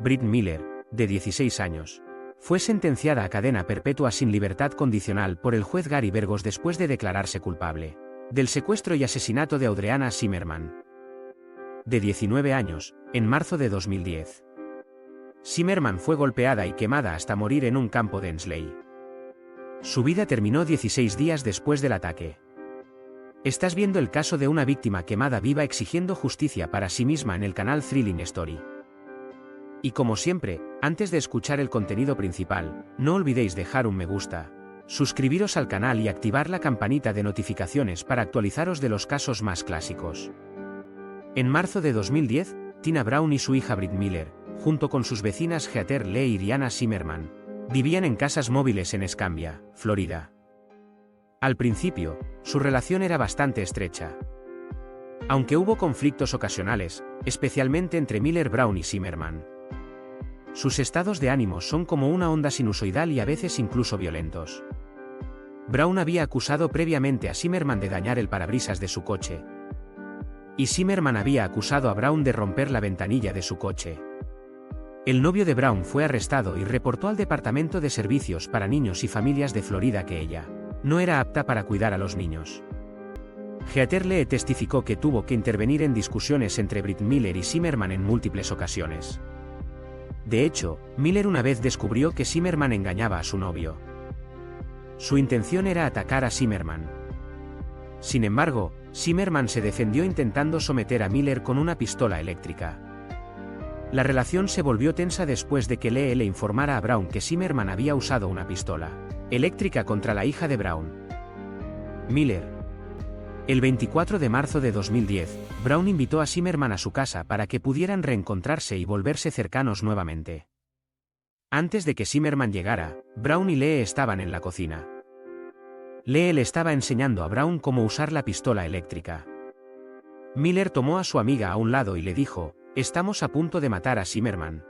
Britt Miller, de 16 años, fue sentenciada a cadena perpetua sin libertad condicional por el juez Gary Burgos después de declararse culpable del secuestro y asesinato de Audriana Zimmerman, de 19 años, en marzo de 2010. Zimmerman fue golpeada y quemada hasta morir en un campo de Ensley. Su vida terminó 16 días después del ataque. Estás viendo el caso de una víctima quemada viva exigiendo justicia para sí misma en el canal Thrilling Story. Y como siempre, antes de escuchar el contenido principal, no olvidéis dejar un me gusta, suscribiros al canal y activar la campanita de notificaciones para actualizaros de los casos más clásicos. En marzo de 2010, Tina Brown y su hija Britt Miller, junto con sus vecinas Heather Lee y Rihanna Zimmerman, vivían en casas móviles en Escambia, Florida. Al principio, su relación era bastante estrecha. Aunque hubo conflictos ocasionales, especialmente entre Miller, Brown y Zimmerman. Sus estados de ánimo son como una onda sinusoidal y a veces incluso violentos. Brown había acusado previamente a Zimmerman de dañar el parabrisas de su coche. Y Zimmerman había acusado a Brown de romper la ventanilla de su coche. El novio de Brown fue arrestado y reportó al Departamento de Servicios para Niños y Familias de Florida que ella no era apta para cuidar a los niños. Heather Lee testificó que tuvo que intervenir en discusiones entre Britt Miller y Zimmerman en múltiples ocasiones. De hecho, Miller una vez descubrió que Zimmerman engañaba a su novio. Su intención era atacar a Zimmerman. Sin embargo, Zimmerman se defendió intentando someter a Miller con una pistola eléctrica. La relación se volvió tensa después de que Lee le informara a Brown que Zimmerman había usado una pistola eléctrica contra la hija de Brown. Miller. El 24 de marzo de 2010, Brown invitó a Zimmerman a su casa para que pudieran reencontrarse y volverse cercanos nuevamente. Antes de que Zimmerman llegara, Brown y Lee estaban en la cocina. Lee le estaba enseñando a Brown cómo usar la pistola eléctrica. Miller tomó a su amiga a un lado y le dijo: «Estamos a punto de matar a Zimmerman».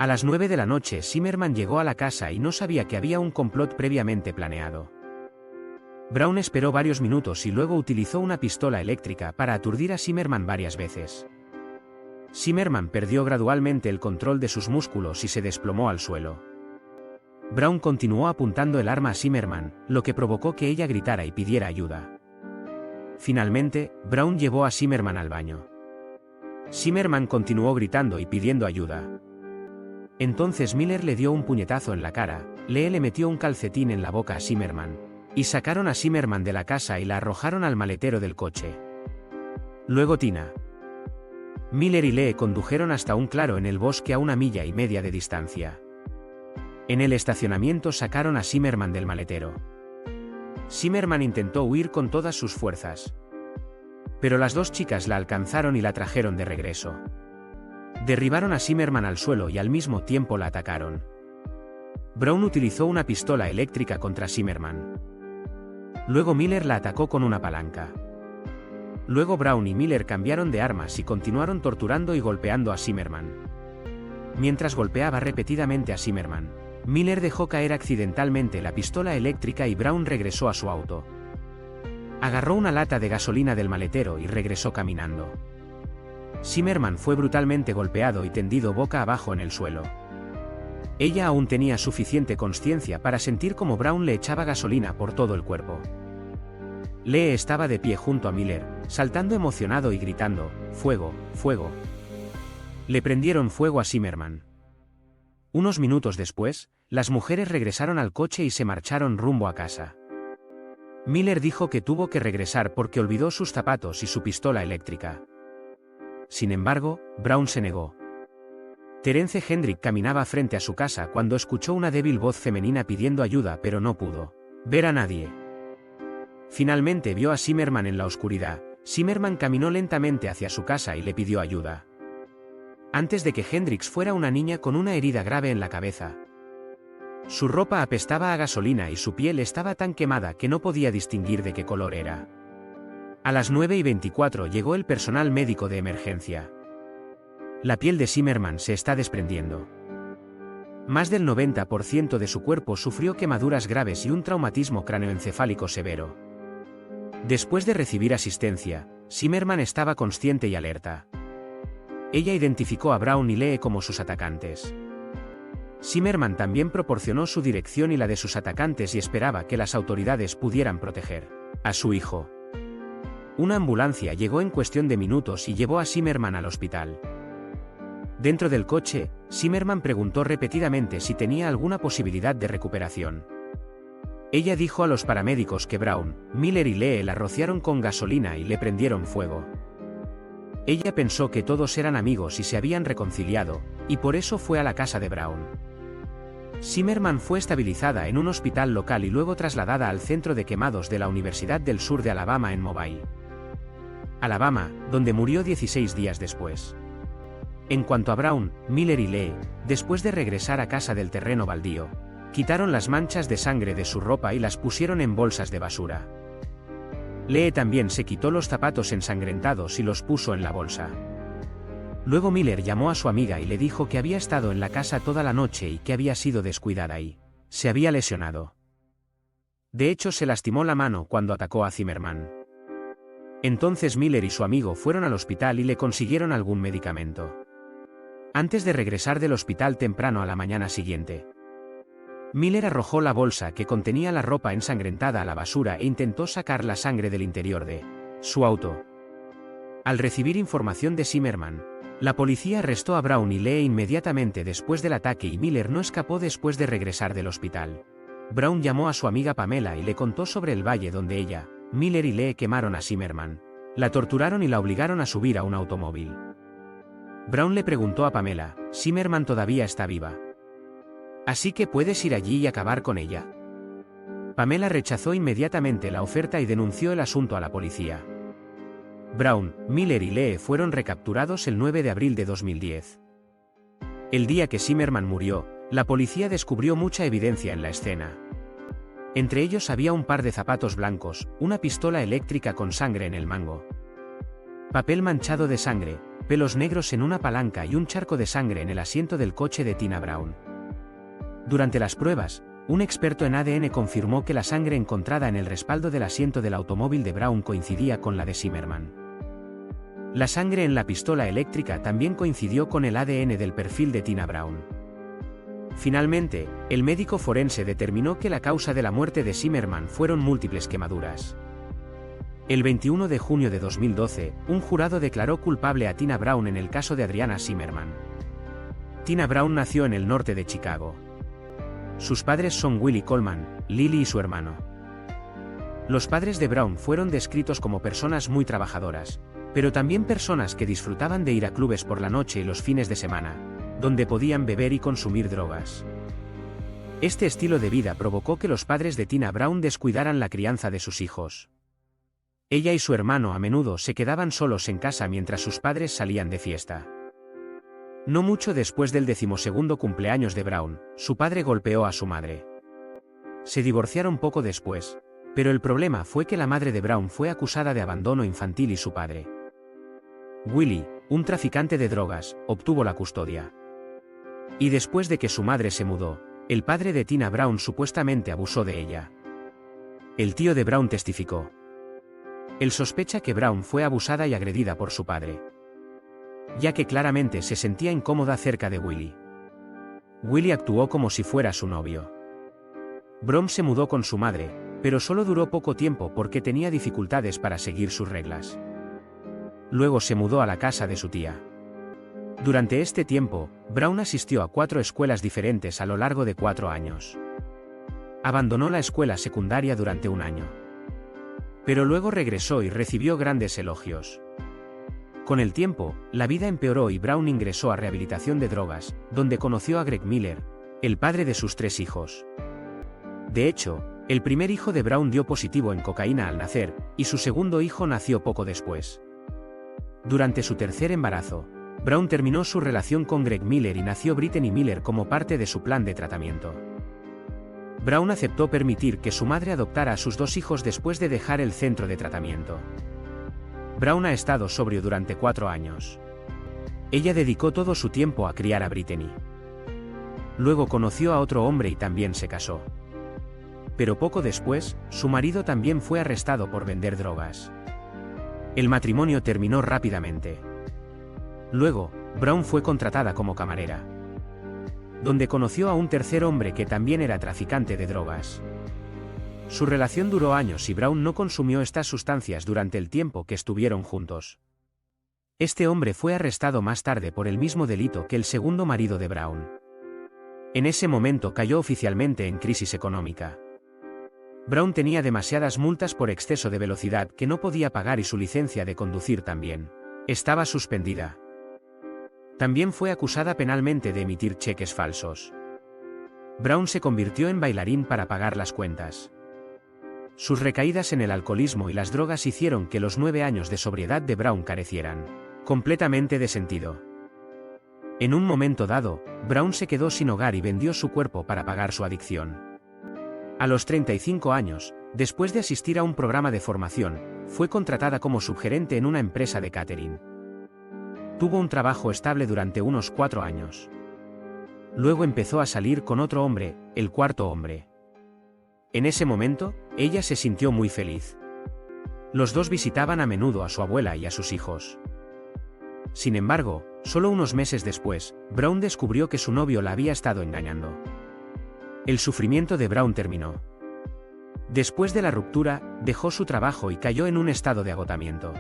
A las 9 de la noche Zimmerman llegó a la casa y no sabía que había un complot previamente planeado. Brown esperó varios minutos y luego utilizó una pistola eléctrica para aturdir a Zimmerman varias veces. Zimmerman perdió gradualmente el control de sus músculos y se desplomó al suelo. Brown continuó apuntando el arma a Zimmerman, lo que provocó que ella gritara y pidiera ayuda. Finalmente, Brown llevó a Zimmerman al baño. Zimmerman continuó gritando y pidiendo ayuda. Entonces Miller le dio un puñetazo en la cara, Lee le metió un calcetín en la boca a Zimmerman. Y sacaron a Zimmerman de la casa y la arrojaron al maletero del coche. Luego Tina, Miller y Lee condujeron hasta un claro en el bosque a 1,5 millas de distancia. En el estacionamiento sacaron a Zimmerman del maletero. Zimmerman intentó huir con todas sus fuerzas. Pero las dos chicas la alcanzaron y la trajeron de regreso. Derribaron a Zimmerman al suelo y al mismo tiempo la atacaron. Brown utilizó una pistola eléctrica contra Zimmerman. Luego Miller la atacó con una palanca. Luego Brown y Miller cambiaron de armas y continuaron torturando y golpeando a Zimmerman. Mientras golpeaba repetidamente a Zimmerman, Miller dejó caer accidentalmente la pistola eléctrica y Brown regresó a su auto. Agarró una lata de gasolina del maletero y regresó caminando. Zimmerman fue brutalmente golpeado y tendido boca abajo en el suelo. Ella aún tenía suficiente consciencia para sentir cómo Brown le echaba gasolina por todo el cuerpo. Lee estaba de pie junto a Miller, saltando emocionado y gritando: «¡Fuego, fuego!». Le prendieron fuego a Zimmerman. Unos minutos después, las mujeres regresaron al coche y se marcharon rumbo a casa. Miller dijo que tuvo que regresar porque olvidó sus zapatos y su pistola eléctrica. Sin embargo, Brown se negó. Terence Hendrick caminaba frente a su casa cuando escuchó una débil voz femenina pidiendo ayuda, pero no pudo ver a nadie. Finalmente vio a Zimmerman en la oscuridad. Zimmerman caminó lentamente hacia su casa y le pidió ayuda. Antes de que Hendricks fuera una niña con una herida grave en la cabeza. Su ropa apestaba a gasolina y su piel estaba tan quemada que no podía distinguir de qué color era. A las 9:24 llegó el personal médico de emergencia. La piel de Zimmerman se está desprendiendo. Más del 90% de su cuerpo sufrió quemaduras graves y un traumatismo cráneoencefálico severo. Después de recibir asistencia, Zimmerman estaba consciente y alerta. Ella identificó a Brown y Lee como sus atacantes. Zimmerman también proporcionó su dirección y la de sus atacantes y esperaba que las autoridades pudieran proteger a su hijo. Una ambulancia llegó en cuestión de minutos y llevó a Zimmerman al hospital. Dentro del coche, Zimmerman preguntó repetidamente si tenía alguna posibilidad de recuperación. Ella dijo a los paramédicos que Brown, Miller y Lee la rociaron con gasolina y le prendieron fuego. Ella pensó que todos eran amigos y se habían reconciliado, y por eso fue a la casa de Brown. Zimmerman fue estabilizada en un hospital local y luego trasladada al centro de quemados de la Universidad del Sur de Alabama en Mobile, Alabama, donde murió 16 días después. En cuanto a Brown, Miller y Lee, después de regresar a casa del terreno baldío, quitaron las manchas de sangre de su ropa y las pusieron en bolsas de basura. Lee también se quitó los zapatos ensangrentados y los puso en la bolsa. Luego Miller llamó a su amiga y le dijo que había estado en la casa toda la noche y que había sido descuidada y se había lesionado. De hecho, se lastimó la mano cuando atacó a Zimmerman. Entonces Miller y su amigo fueron al hospital y le consiguieron algún medicamento. Antes de regresar del hospital temprano a la mañana siguiente, Miller arrojó la bolsa que contenía la ropa ensangrentada a la basura e intentó sacar la sangre del interior de su auto. Al recibir información de Zimmerman, la policía arrestó a Brown y Lee inmediatamente después del ataque y Miller no escapó después de regresar del hospital. Brown llamó a su amiga Pamela y le contó sobre el valle donde ella, Miller y Lee quemaron a Zimmerman, la torturaron y la obligaron a subir a un automóvil. Brown le preguntó a Pamela, ¿Zimmerman todavía está viva? ¿Así que puedes ir allí y acabar con ella? Pamela rechazó inmediatamente la oferta y denunció el asunto a la policía. Brown, Miller y Lee fueron recapturados el 9 de abril de 2010. El día que Zimmerman murió, la policía descubrió mucha evidencia en la escena. Entre ellos había un par de zapatos blancos, una pistola eléctrica con sangre en el mango, papel manchado de sangre, pelos negros en una palanca y un charco de sangre en el asiento del coche de Tina Brown. Durante las pruebas, un experto en ADN confirmó que la sangre encontrada en el respaldo del asiento del automóvil de Brown coincidía con la de Zimmerman. La sangre en la pistola eléctrica también coincidió con el ADN del perfil de Tina Brown. Finalmente, el médico forense determinó que la causa de la muerte de Zimmerman fueron múltiples quemaduras. El 21 de junio de 2012, un jurado declaró culpable a Tina Brown en el caso de Adriana Zimmerman. Tina Brown nació en el norte de Chicago. Sus padres son Willie Coleman, Lily y su hermano. Los padres de Brown fueron descritos como personas muy trabajadoras, pero también personas que disfrutaban de ir a clubes por la noche y los fines de semana, donde podían beber y consumir drogas. Este estilo de vida provocó que los padres de Tina Brown descuidaran la crianza de sus hijos. Ella y su hermano a menudo se quedaban solos en casa mientras sus padres salían de fiesta. No mucho después del 12º cumpleaños de Brown, su padre golpeó a su madre. Se divorciaron poco después, pero el problema fue que la madre de Brown fue acusada de abandono infantil y su padre, Willie, un traficante de drogas, obtuvo la custodia. Y después de que su madre se mudó, el padre de Tina Brown supuestamente abusó de ella. El tío de Brown testificó. Él sospecha que Brown fue abusada y agredida por su padre, ya que claramente se sentía incómoda cerca de Willie. Willie actuó como si fuera su novio. Brown se mudó con su madre, pero solo duró poco tiempo porque tenía dificultades para seguir sus reglas. Luego se mudó a la casa de su tía. Durante este tiempo, Brown asistió a 4 escuelas diferentes a lo largo de 4 años. Abandonó la escuela secundaria durante un año, pero luego regresó y recibió grandes elogios. Con el tiempo, la vida empeoró y Brown ingresó a rehabilitación de drogas, donde conoció a Greg Miller, el padre de sus 3 hijos. De hecho, el primer hijo de Brown dio positivo en cocaína al nacer, y su segundo hijo nació poco después. Durante su tercer embarazo, Brown terminó su relación con Greg Miller y nació Brittany Miller como parte de su plan de tratamiento. Brown aceptó permitir que su madre adoptara a sus 2 hijos después de dejar el centro de tratamiento. Brown ha estado sobrio durante 4 años. Ella dedicó todo su tiempo a criar a Brittany. Luego conoció a otro hombre y también se casó. Pero poco después, su marido también fue arrestado por vender drogas. El matrimonio terminó rápidamente. Luego, Brown fue contratada como camarera, donde conoció a un tercer hombre que también era traficante de drogas. Su relación duró años y Brown no consumió estas sustancias durante el tiempo que estuvieron juntos. Este hombre fue arrestado más tarde por el mismo delito que el segundo marido de Brown. En ese momento cayó oficialmente en crisis económica. Brown tenía demasiadas multas por exceso de velocidad que no podía pagar y su licencia de conducir también estaba suspendida. También fue acusada penalmente de emitir cheques falsos. Brown se convirtió en bailarín para pagar las cuentas. Sus recaídas en el alcoholismo y las drogas hicieron que los 9 años de sobriedad de Brown carecieran completamente de sentido. En un momento dado, Brown se quedó sin hogar y vendió su cuerpo para pagar su adicción. A los 35 años, después de asistir a un programa de formación, fue contratada como subgerente en una empresa de catering. Tuvo un trabajo estable durante unos 4 años. Luego empezó a salir con otro hombre, el cuarto hombre. En ese momento, ella se sintió muy feliz. Los dos visitaban a menudo a su abuela y a sus hijos. Sin embargo, solo unos meses después, Brown descubrió que su novio la había estado engañando. El sufrimiento de Brown terminó. Después de la ruptura, dejó su trabajo y cayó en un estado de agotamiento.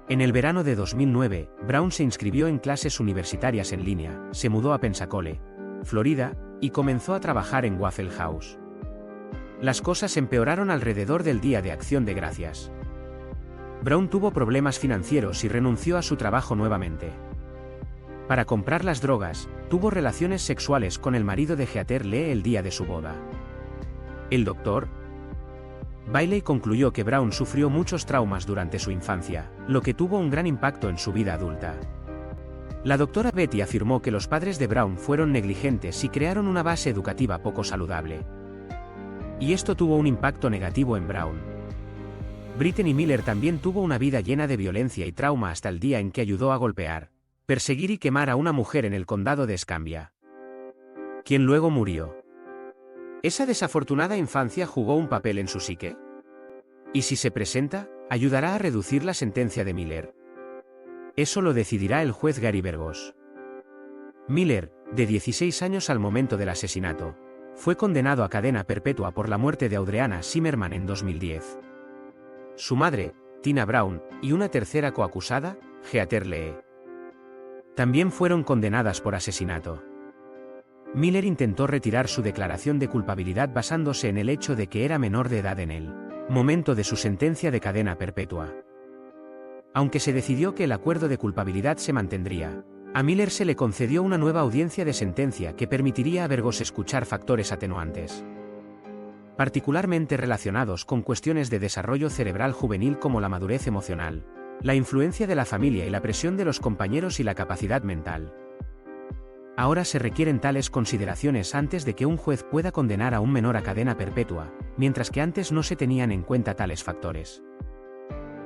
En el verano de 2009, Brown se inscribió en clases universitarias en línea, se mudó a Pensacola, Florida, y comenzó a trabajar en Waffle House. Las cosas empeoraron alrededor del Día de Acción de Gracias. Brown tuvo problemas financieros y renunció a su trabajo nuevamente. Para comprar las drogas, tuvo relaciones sexuales con el marido de Heather Lee el día de su boda. El doctor Bailey concluyó que Brown sufrió muchos traumas durante su infancia, lo que tuvo un gran impacto en su vida adulta. La doctora Betty afirmó que los padres de Brown fueron negligentes y crearon una base educativa poco saludable. Y esto tuvo un impacto negativo en Brown. Brittany Miller también tuvo una vida llena de violencia y trauma hasta el día en que ayudó a golpear, perseguir y quemar a una mujer en el condado de Escambia, quien luego murió. ¿Esa desafortunada infancia jugó un papel en su psique? ¿Y si se presenta, ayudará a reducir la sentencia de Miller? Eso lo decidirá el juez Gary Burgos. Miller, de 16 años al momento del asesinato, fue condenado a cadena perpetua por la muerte de Audriana Zimmerman en 2010. Su madre, Tina Brown, y una tercera coacusada, Heather Lee, también fueron condenadas por asesinato. Miller intentó retirar su declaración de culpabilidad basándose en el hecho de que era menor de edad en el momento de su sentencia de cadena perpetua. Aunque se decidió que el acuerdo de culpabilidad se mantendría, a Miller se le concedió una nueva audiencia de sentencia que permitiría a Burgos escuchar factores atenuantes, particularmente relacionados con cuestiones de desarrollo cerebral juvenil como la madurez emocional, la influencia de la familia y la presión de los compañeros y la capacidad mental. Ahora se requieren tales consideraciones antes de que un juez pueda condenar a un menor a cadena perpetua, mientras que antes no se tenían en cuenta tales factores.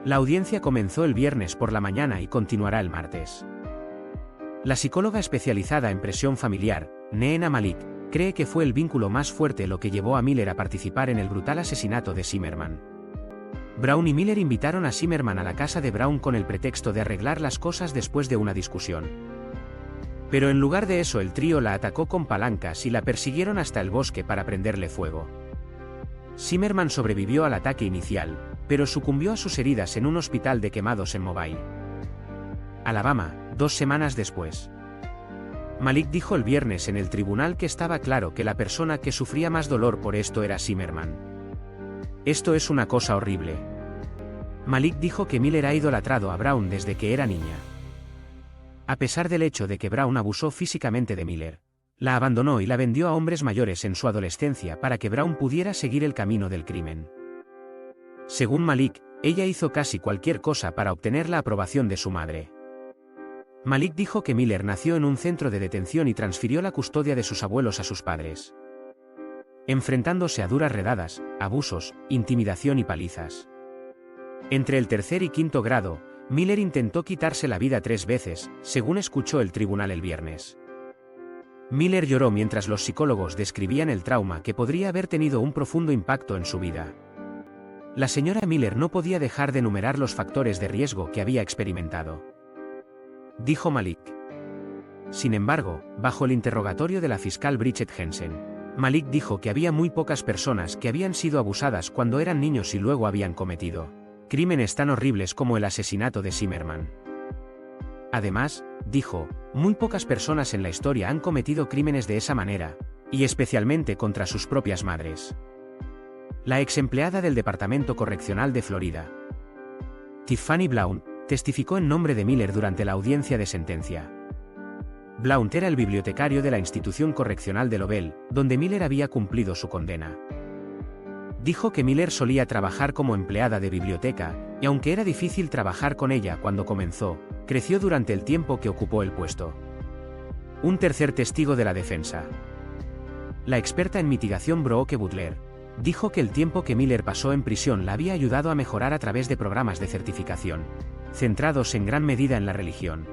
La audiencia comenzó el viernes por la mañana y continuará el martes. La psicóloga especializada en presión familiar, Neena Malik, cree que fue el vínculo más fuerte lo que llevó a Miller a participar en el brutal asesinato de Zimmerman. Brown y Miller invitaron a Zimmerman a la casa de Brown con el pretexto de arreglar las cosas después de una discusión. Pero en lugar de eso el trío la atacó con palancas y la persiguieron hasta el bosque para prenderle fuego. Zimmerman sobrevivió al ataque inicial, pero sucumbió a sus heridas en un hospital de quemados en Mobile, Alabama, 2 semanas después. Malik dijo el viernes en el tribunal que estaba claro que la persona que sufría más dolor por esto era Zimmerman. Esto es una cosa horrible. Malik dijo que Miller ha idolatrado a Brown desde que era niña. A pesar del hecho de que Brown abusó físicamente de Miller, la abandonó y la vendió a hombres mayores en su adolescencia para que Brown pudiera seguir el camino del crimen. Según Malik, ella hizo casi cualquier cosa para obtener la aprobación de su madre. Malik dijo que Miller nació en un centro de detención y transfirió la custodia de sus abuelos a sus padres, enfrentándose a duras redadas, abusos, intimidación y palizas. Entre el 3er y 5º grado, Miller intentó quitarse la vida 3 veces, según escuchó el tribunal el viernes. Miller lloró mientras los psicólogos describían el trauma que podría haber tenido un profundo impacto en su vida. La señora Miller no podía dejar de enumerar los factores de riesgo que había experimentado. dijo Malik. Sin embargo, bajo el interrogatorio de la fiscal Bridget Jensen, Malik dijo que había muy pocas personas que habían sido abusadas cuando eran niños y luego habían cometido crímenes tan horribles como el asesinato de Zimmerman. Además, dijo, muy pocas personas en la historia han cometido crímenes de esa manera, y especialmente contra sus propias madres. La ex empleada del Departamento Correccional de Florida, Tiffany Blount, testificó en nombre de Miller durante la audiencia de sentencia. Blount era el bibliotecario de la institución correccional de Lovell, donde Miller había cumplido su condena. Dijo que Miller solía trabajar como empleada de biblioteca, y aunque era difícil trabajar con ella cuando comenzó, creció durante el tiempo que ocupó el puesto. Un tercer testigo de la defensa, la experta en mitigación Brooke Butler, dijo que el tiempo que Miller pasó en prisión la había ayudado a mejorar a través de programas de certificación, centrados en gran medida en la religión.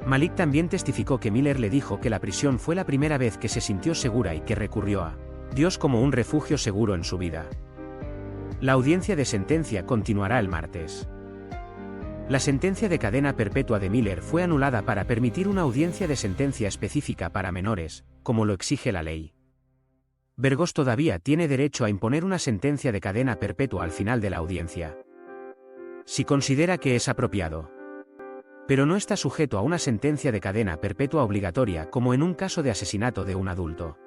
Malik también testificó que Miller le dijo que la prisión fue la primera vez que se sintió segura y que recurrió a Dios como un refugio seguro en su vida. La audiencia de sentencia continuará el martes. La sentencia de cadena perpetua de Miller fue anulada para permitir una audiencia de sentencia específica para menores, como lo exige la ley. Burgos todavía tiene derecho a imponer una sentencia de cadena perpetua al final de la audiencia, si considera que es apropiado. Pero no está sujeto a una sentencia de cadena perpetua obligatoria como en un caso de asesinato de un adulto.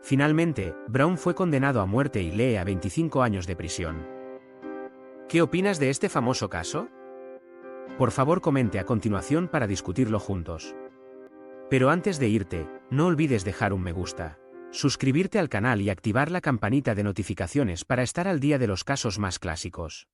Finalmente, Brown fue condenado a muerte y lee a 25 años de prisión. ¿Qué opinas de este famoso caso? Por favor, comente a continuación para discutirlo juntos. Pero antes de irte, no olvides dejar un me gusta, suscribirte al canal y activar la campanita de notificaciones para estar al día de los casos más clásicos.